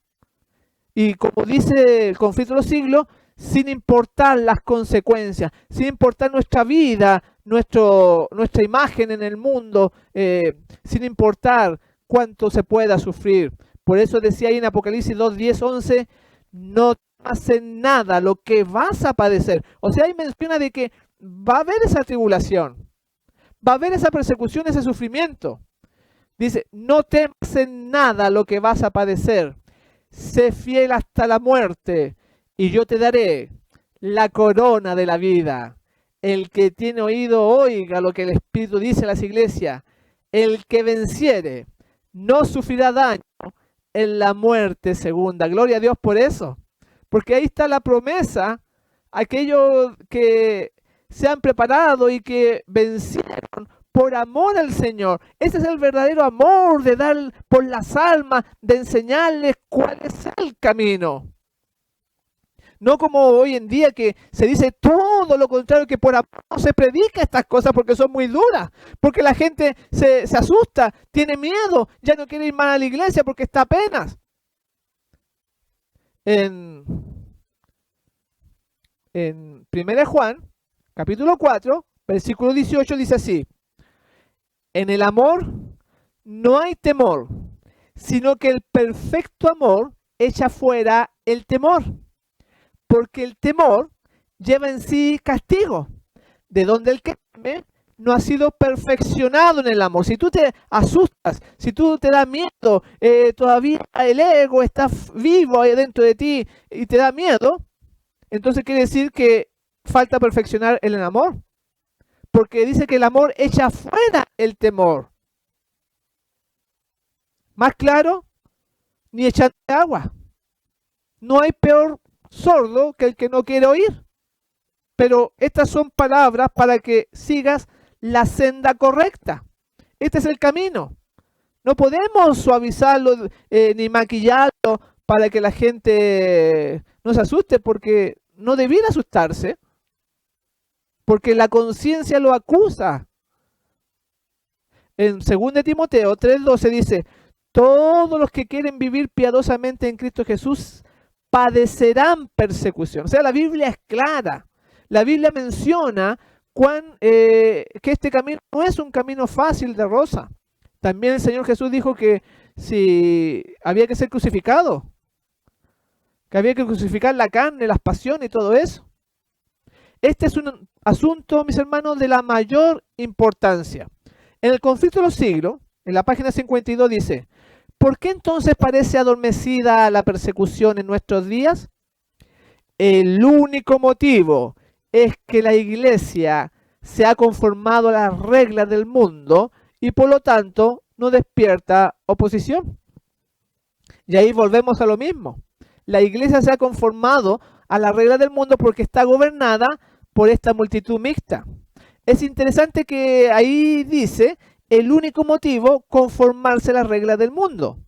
Y como dice el Conflicto de los Siglos, sin importar las consecuencias, sin importar nuestra vida, nuestra imagen en el mundo, sin importar cuánto se pueda sufrir. Por eso decía ahí en Apocalipsis 2, 10, 11, no hace nada lo que vas a padecer. O sea, ahí menciona de que va a haber esa tribulación, va a haber esa persecución, ese sufrimiento. Dice, no temas en nada lo que vas a padecer. Sé fiel hasta la muerte y yo te daré la corona de la vida. El que tiene oído oiga lo que el Espíritu dice a las iglesias. El que venciere no sufrirá daño en la muerte segunda. Gloria a Dios por eso. Porque ahí está la promesa. Aquellos que se han preparado y que vencieron por amor al Señor. Ese es el verdadero amor, de dar por las almas, de enseñarles cuál es el camino. No como hoy en día que se dice todo lo contrario, que por amor no se predica estas cosas porque son muy duras, porque la gente se asusta, tiene miedo, ya no quiere ir más a la iglesia porque está apenas. En 1 Juan, capítulo 4, versículo 18 dice así: en el amor no hay temor, sino que el perfecto amor echa fuera el temor. Porque el temor lleva en sí castigo, de donde el que teme no ha sido perfeccionado en el amor. Si tú te asustas, si tú te da miedo, todavía el ego está vivo ahí dentro de ti y te da miedo, entonces quiere decir que falta perfeccionar el amor. Porque dice que el amor echa fuera el temor. Más claro, ni echando agua. No hay peor sordo que el que no quiere oír. Pero estas son palabras para que sigas la senda correcta. Este es el camino. No podemos suavizarlo ni maquillarlo para que la gente no se asuste, porque no debiera asustarse, porque la conciencia lo acusa. En 2 Timoteo 3:12 dice: todos los que quieren vivir piadosamente en Cristo Jesús padecerán persecución. O sea, la Biblia es clara. La Biblia menciona que este camino no es un camino fácil de rosa. También el Señor Jesús dijo que si había que ser crucificado, que había que crucificar la carne, las pasiones y todo eso. Este es un asunto, mis hermanos, de la mayor importancia. En el Conflicto de los Siglos, en la página 52 dice: ¿por qué entonces parece adormecida la persecución en nuestros días? El único motivo es que la iglesia se ha conformado a las reglas del mundo y por lo tanto no despierta oposición. Y ahí volvemos a lo mismo. La iglesia se ha conformado a las reglas del mundo porque está gobernada por esta multitud mixta. Es interesante que ahí dice el único motivo, conformarse a las reglas del mundo.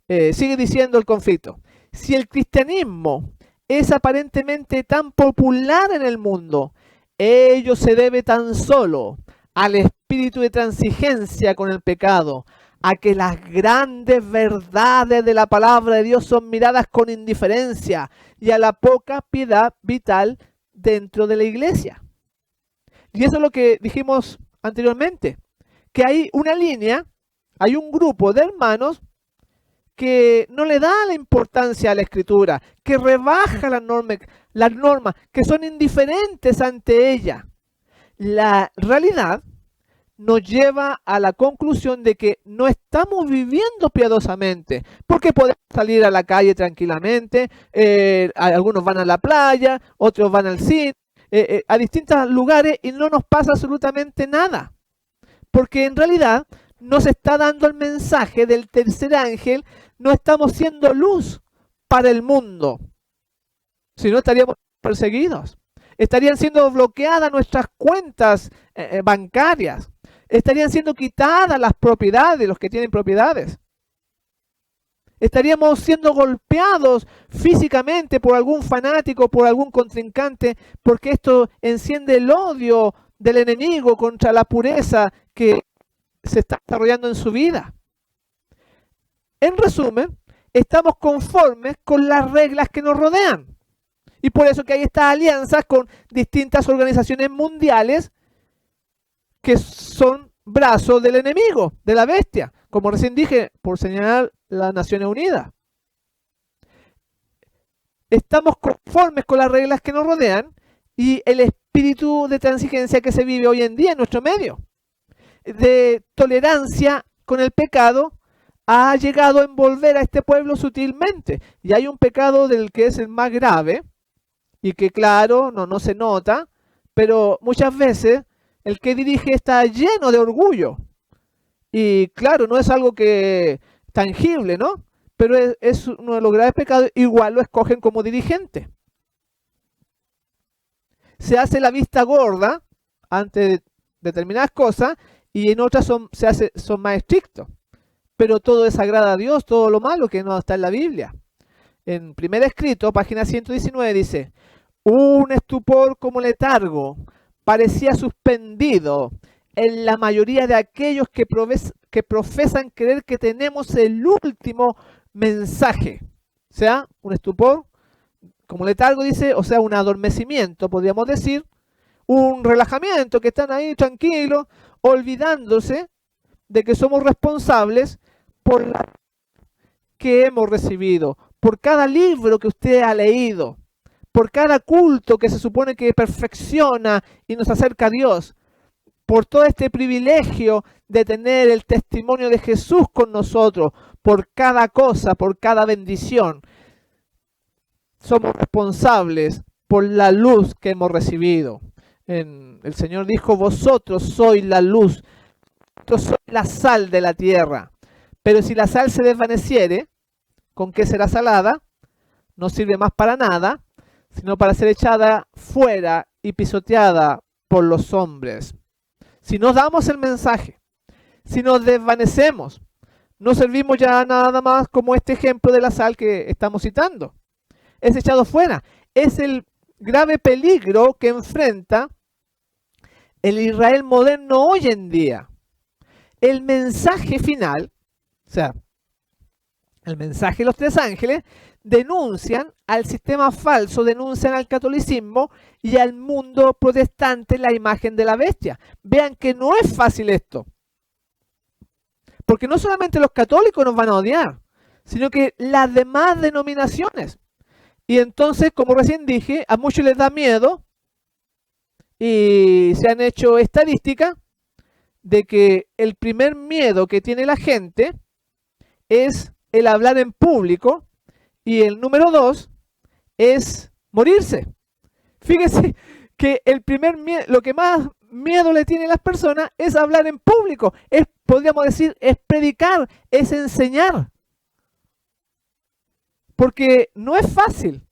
Sigue diciendo el Conflicto: si el cristianismo es aparentemente tan popular en el mundo, ello se debe tan solo al espíritu de transigencia con el pecado, a que las grandes verdades de la palabra de Dios son miradas con indiferencia y a la poca piedad vital dentro de la iglesia. Y eso es lo que dijimos anteriormente, que hay una línea, hay un grupo de hermanos que no le da la importancia a la Escritura, que rebaja las normas, que son indiferentes ante ella. La realidad nos lleva a la conclusión de que no estamos viviendo piadosamente, porque podemos salir a la calle tranquilamente, algunos van a la playa, otros van al cine, a distintos lugares y no nos pasa absolutamente nada, porque en realidad nos está dando el mensaje del tercer ángel, no estamos siendo luz para el mundo, si no estaríamos perseguidos, estarían siendo bloqueadas nuestras cuentas bancarias, estarían siendo quitadas las propiedades, los que tienen propiedades. Estaríamos siendo golpeados físicamente por algún fanático, por algún contrincante, porque esto enciende el odio del enemigo contra la pureza que se está desarrollando en su vida. En resumen, estamos conformes con las reglas que nos rodean. Y por eso que hay estas alianzas con distintas organizaciones mundiales que son brazos del enemigo, de la bestia, como recién dije, por señalar las Naciones Unidas. Estamos conformes con las reglas que nos rodean y el espíritu de transigencia que se vive hoy en día en nuestro medio, de tolerancia con el pecado, ha llegado a envolver a este pueblo sutilmente. Y hay un pecado del que es el más grave y que claro, no se nota, pero muchas veces el que dirige está lleno de orgullo. Y claro, no es algo que tangible, ¿no? Pero es uno de los graves pecados, igual lo escogen como dirigente. Se hace la vista gorda ante determinadas cosas y en otras son más estrictos. Pero todo desagrada a Dios, todo lo malo que no está en la Biblia. En primer escrito, página 119, dice: un estupor como letargo parecía suspendido en la mayoría de aquellos que profesan creer que tenemos el último mensaje. O sea, un estupor como letargo, dice, o sea, un adormecimiento, podríamos decir, un relajamiento, que están ahí tranquilos, olvidándose de que somos responsables por la que hemos recibido, por cada libro que usted ha leído, por cada culto que se supone que perfecciona y nos acerca a Dios, por todo este privilegio de tener el testimonio de Jesús con nosotros, por cada cosa, por cada bendición. Somos responsables por la luz que hemos recibido. El Señor dijo: vosotros sois la luz, vosotros sois la sal de la tierra. Pero si la sal se desvaneciere, ¿con qué será salada? No sirve más para nada, sino para ser echada fuera y pisoteada por los hombres. Si nos damos el mensaje, si nos desvanecemos, no servimos ya nada más como este ejemplo de la sal que estamos citando. Es echado fuera. Es el grave peligro que enfrenta el Israel moderno hoy en día. El mensaje final, o sea, el mensaje de los tres ángeles, denuncian al sistema falso, denuncian al catolicismo y al mundo protestante la imagen de la bestia. Vean que no es fácil esto. Porque no solamente los católicos nos van a odiar, sino que las demás denominaciones. Y entonces, como recién dije, a muchos les da miedo y se han hecho estadísticas de que el primer miedo que tiene la gente es el hablar en público y el número 2 es morirse. Fíjense que el primer miedo, lo que más miedo le tienen las personas es hablar en público, podríamos decir, es predicar, es enseñar. Porque no es fácil,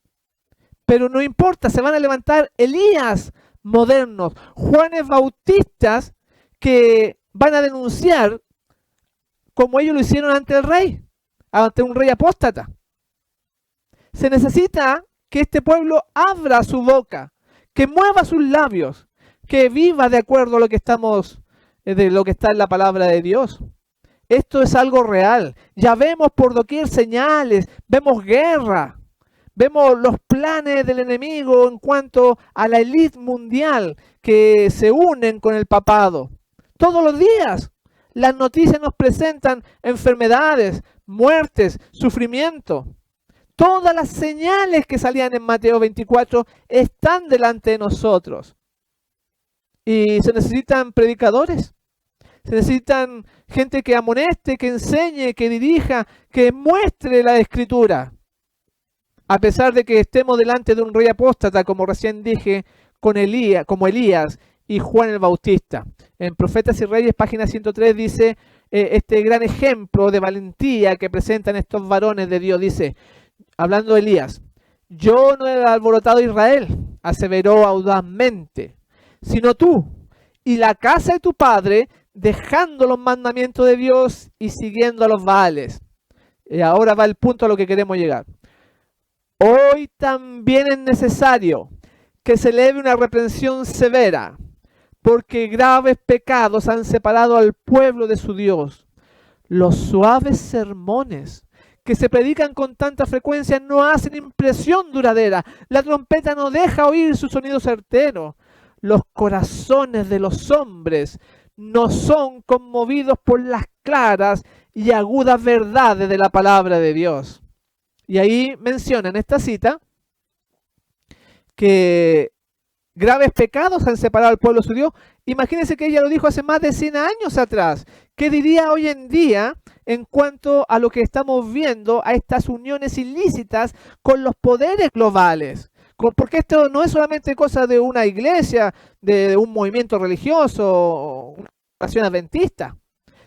pero no importa, se van a levantar Elías modernos, Juanes Bautistas que van a denunciar como ellos lo hicieron ante el rey, ante un rey apóstata. Se necesita que este pueblo abra su boca, que mueva sus labios, que viva de acuerdo a lo que de lo que está en la palabra de Dios. Esto es algo real. Ya vemos por doquier señales, vemos guerra, vemos los planes del enemigo en cuanto a la élite mundial que se unen con el papado. Todos los días las noticias nos presentan enfermedades, muertes, sufrimiento. Todas las señales que salían en Mateo 24 están delante de nosotros. Y se necesitan predicadores, Se necesitan gente que amoneste, que enseñe, que dirija, que muestre la Escritura. A pesar de que estemos delante de un rey apóstata, como recién dije, como Elías y Juan el Bautista. En Profetas y Reyes, página 103, dice este gran ejemplo de valentía que presentan estos varones de Dios. Dice, hablando de Elías, yo no he alborotado a Israel, aseveró audazmente, sino tú y la casa de tu padre, dejando los mandamientos de Dios y siguiendo a los Baales. Y ahora va el punto a lo que queremos llegar. Hoy también es necesario que se eleve una reprensión severa, porque graves pecados han separado al pueblo de su Dios. Los suaves sermones que se predican con tanta frecuencia no hacen impresión duradera. La trompeta no deja oír su sonido certero. Los corazones de los hombres no son conmovidos por las claras y agudas verdades de la palabra de Dios. Y ahí menciona en esta cita que graves pecados han separado al pueblo de su Dios. Imagínense que ella lo dijo hace más de 100 años atrás. ¿Qué diría hoy en día en cuanto a lo que estamos viendo, a estas uniones ilícitas con los poderes globales? Porque esto no es solamente cosa de una iglesia, de un movimiento religioso, una nación adventista,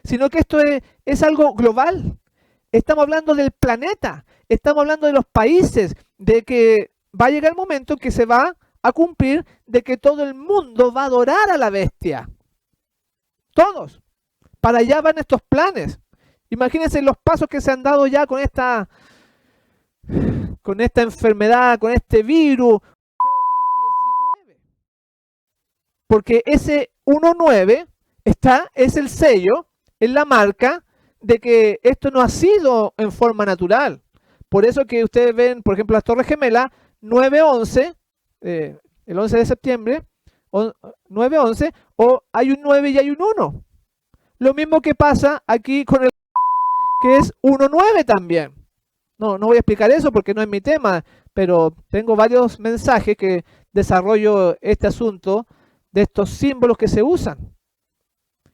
sino que esto es algo global. Estamos hablando del planeta, estamos hablando de los países, de que va a llegar el momento en que se va a cumplir de que todo el mundo va a adorar a la bestia. Todos. Para allá van estos planes. Imagínense los pasos que se han dado ya con esta enfermedad, con este virus COVID-19. Porque ese 19 es el sello, es la marca de que esto no ha sido en forma natural. Por eso que ustedes ven, por ejemplo, las Torres Gemelas, 9/11, el 11 de septiembre, 9/11, o hay un 9 y hay un 1. Lo mismo que pasa aquí con el que es 1/9 también. No voy a explicar eso porque no es mi tema, pero tengo varios mensajes que desarrollo este asunto de estos símbolos que se usan.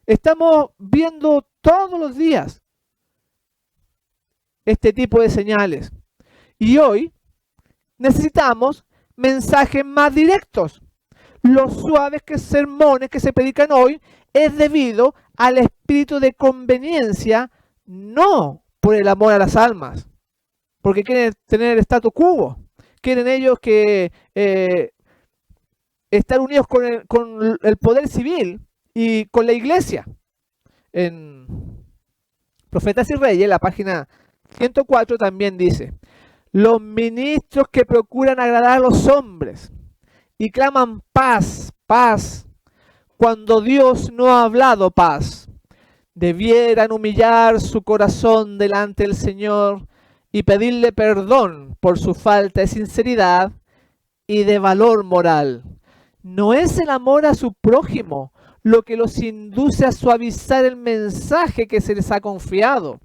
Estamos viendo todos los días este tipo de señales. Y hoy necesitamos mensajes más directos. Los suaves sermones que se predican hoy es debido al espíritu de conveniencia, no por el amor a las almas. Porque quieren tener el status quo. Quieren ellos que estar unidos con el poder civil y con la iglesia. En Profetas y Reyes, la página 104 también dice: los ministros que procuran agradar a los hombres y claman paz, paz, cuando Dios no ha hablado paz, debieran humillar su corazón delante del Señor y pedirle perdón por su falta de sinceridad y de valor moral. No es el amor a su prójimo lo que los induce a suavizar el mensaje que se les ha confiado,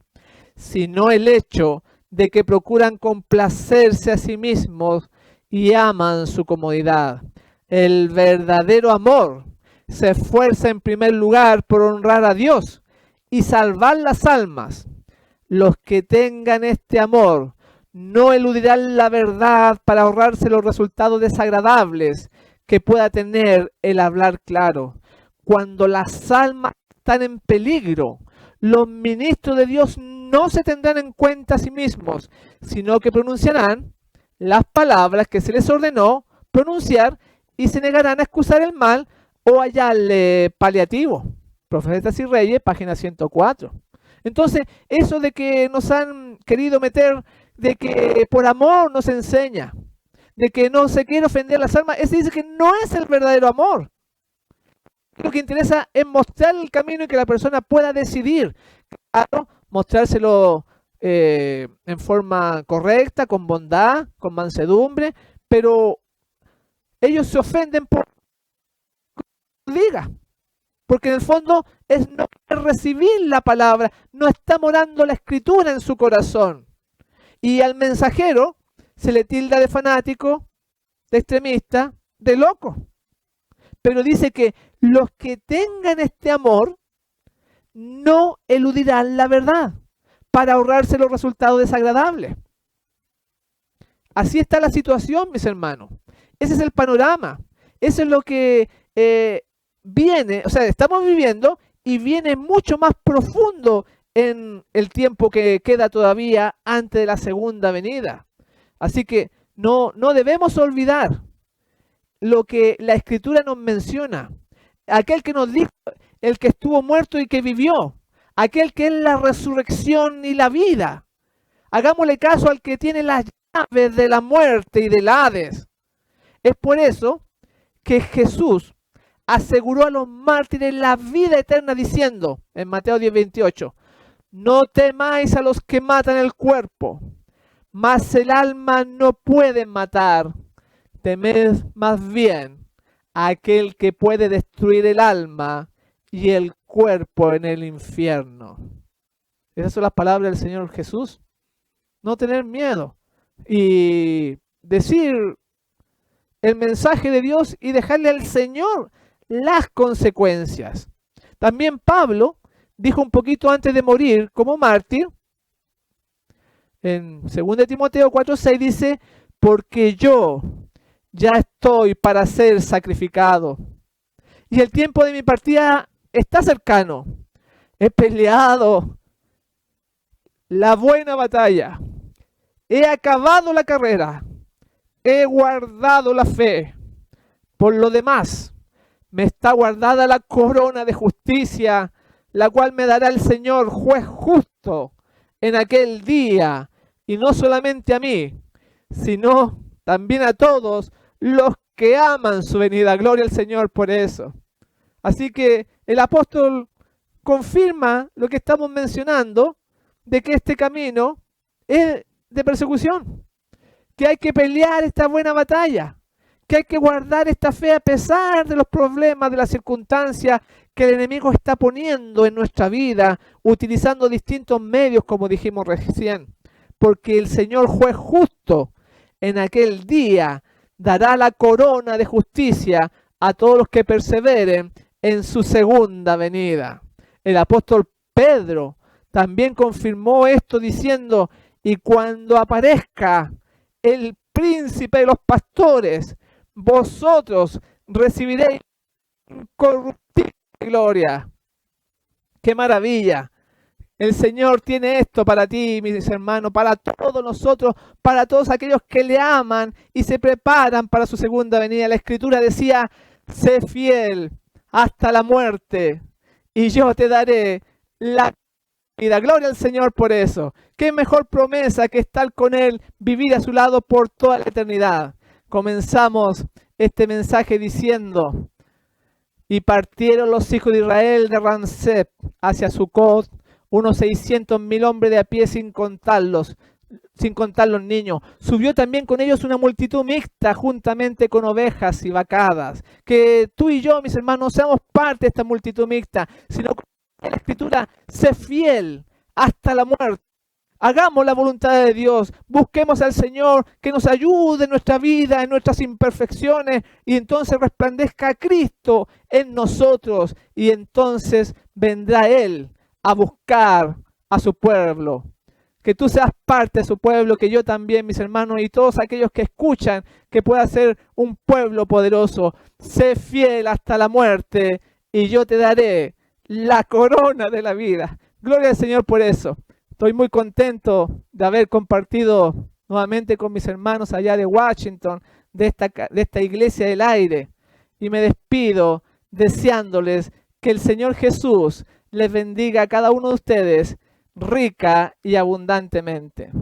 sino el hecho de que procuran complacerse a sí mismos y aman su comodidad. El verdadero amor se esfuerza en primer lugar por honrar a Dios y salvar las almas. Los que tengan este amor no eludirán la verdad para ahorrarse los resultados desagradables que pueda tener el hablar claro. Cuando las almas están en peligro, los ministros de Dios no se tendrán en cuenta a sí mismos, sino que pronunciarán las palabras que se les ordenó pronunciar y se negarán a excusar el mal o hallarle paliativo. Profetas y Reyes, página 104. Entonces, eso de que nos han querido meter, de que por amor nos enseña, de que no se quiere ofender a las almas, ese dice que no es el verdadero amor. Lo que interesa es mostrar el camino y que la persona pueda decidir. Claro, mostrárselo en forma correcta, con bondad, con mansedumbre, pero ellos se ofenden por lo que diga. Porque en el fondo es no recibir la palabra, no está morando la escritura en su corazón. Y al mensajero se le tilda de fanático, de extremista, de loco. Pero dice que los que tengan este amor no eludirán la verdad para ahorrarse los resultados desagradables. Así está la situación, mis hermanos. Ese es el panorama. Eso es lo que viene, o sea, estamos viviendo y viene mucho más profundo en el tiempo que queda todavía antes de la segunda venida. Así que no debemos olvidar lo que la Escritura nos menciona. Aquel que nos dijo, el que estuvo muerto y que vivió. Aquel que es la resurrección y la vida. Hagámosle caso al que tiene las llaves de la muerte y del Hades. Es por eso que Jesús aseguró a los mártires la vida eterna diciendo en Mateo 10:28, no temáis a los que matan el cuerpo, mas el alma no pueden matar. Temed más bien a aquel que puede destruir el alma y el cuerpo en el infierno. Esas son las palabras del Señor Jesús. No tener miedo y decir el mensaje de Dios y dejarle al Señor las consecuencias. También Pablo dijo un poquito antes de morir como mártir, en 2 Timoteo 4:6 dice, porque yo ya estoy para ser sacrificado y el tiempo de mi partida está cercano. He peleado la buena batalla, he acabado la carrera, he guardado la fe. Por lo demás, me está guardada la corona de justicia, la cual me dará el Señor juez justo en aquel día, y no solamente a mí, sino también a todos los que aman su venida. Gloria al Señor por eso. Así que el apóstol confirma lo que estamos mencionando, de que este camino es de persecución, que hay que pelear esta buena batalla, que hay que guardar esta fe a pesar de los problemas, de las circunstancias que el enemigo está poniendo en nuestra vida, utilizando distintos medios, como dijimos recién, porque el Señor juez justo en aquel día dará la corona de justicia a todos los que perseveren en su segunda venida. El apóstol Pedro también confirmó esto diciendo, y cuando aparezca el príncipe de los pastores, vosotros recibiréis incorruptible gloria. ¡Qué maravilla! El Señor tiene esto para ti, mis hermanos, para todos nosotros, para todos aquellos que le aman y se preparan para su segunda venida. La Escritura decía, sé fiel hasta la muerte y yo te daré la vida. Gloria al Señor por eso. Qué mejor promesa que estar con Él, vivir a su lado por toda la eternidad. Comenzamos este mensaje diciendo, y partieron los hijos de Israel de Ramsés hacia Sucot, unos 600,000 hombres de a pie sin contar los niños. Subió también con ellos una multitud mixta juntamente con ovejas y vacadas. Que tú y yo, mis hermanos, seamos parte de esta multitud mixta, sino que la Escritura, sé fiel hasta la muerte. Hagamos la voluntad de Dios, busquemos al Señor que nos ayude en nuestra vida, en nuestras imperfecciones, y entonces resplandezca Cristo en nosotros, y entonces vendrá Él a buscar a su pueblo. Que tú seas parte de su pueblo, que yo también, mis hermanos, y todos aquellos que escuchan, que pueda ser un pueblo poderoso. Sé fiel hasta la muerte, y yo te daré la corona de la vida. Gloria al Señor por eso. Estoy muy contento de haber compartido nuevamente con mis hermanos allá de Washington, de esta iglesia del aire. Y me despido deseándoles que el Señor Jesús les bendiga a cada uno de ustedes rica y abundantemente.